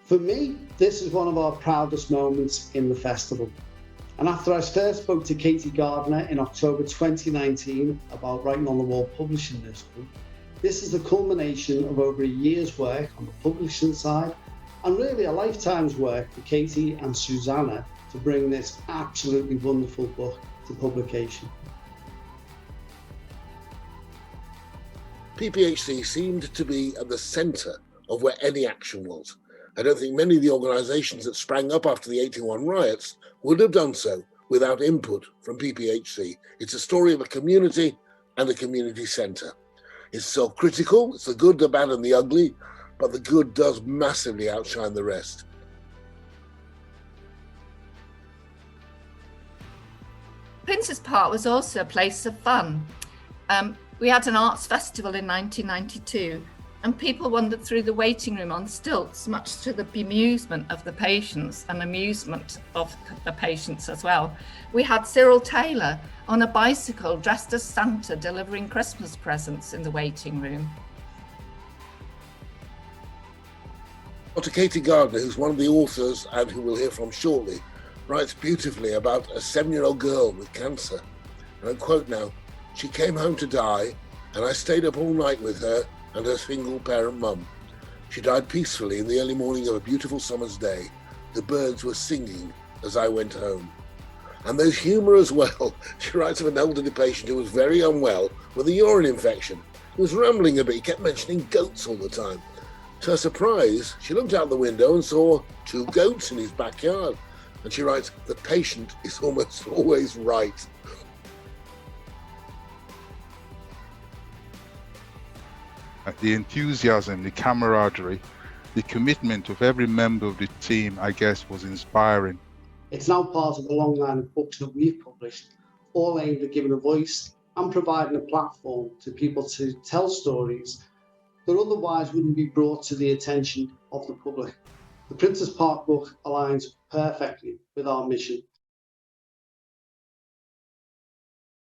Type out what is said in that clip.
For me, this is one of our proudest moments in the festival. And after I first spoke to Katy Gardner in October 2019 about Writing on the Wall publishing this book, this is the culmination of over a year's work on the publishing side and really a lifetime's work for Katy and Susanna to bring this absolutely wonderful book to publication. PPHC seemed to be at the centre of where any action was. I don't think many of the organisations that sprang up after the 81 riots would have done so without input from PPHC. It's a story of a community and a community centre. It's self-critical, it's the good, the bad and the ugly, but the good does massively outshine the rest. Prince's Park was also a place of fun. We had an arts festival in 1992 and people wandered through the waiting room on stilts, much to the bemusement of the patients and amusement of the patients as well. We had Cyril Taylor on a bicycle dressed as Santa delivering Christmas presents in the waiting room. Dr. Katy Gardner, who's one of the authors and who we'll hear from shortly, writes beautifully about a 7-year-old girl with cancer. And I quote now, "She came home to die and I stayed up all night with her and her single parent mum. She died peacefully in the early morning of a beautiful summer's day. The birds were singing as I went home." And there's humour as well. She writes of an elderly patient who was very unwell with a urine infection. He was rambling a bit, he kept mentioning goats all the time. To her surprise, she looked out the window and saw 2 goats in his backyard. And she writes, "The patient is almost always right." The enthusiasm, the camaraderie, the commitment of every member of the team, I guess, was inspiring. It's now part of a long line of books that we've published, all aimed at giving a voice and providing a platform to people to tell stories that otherwise wouldn't be brought to the attention of the public. The Prince's Park book aligns perfectly with our mission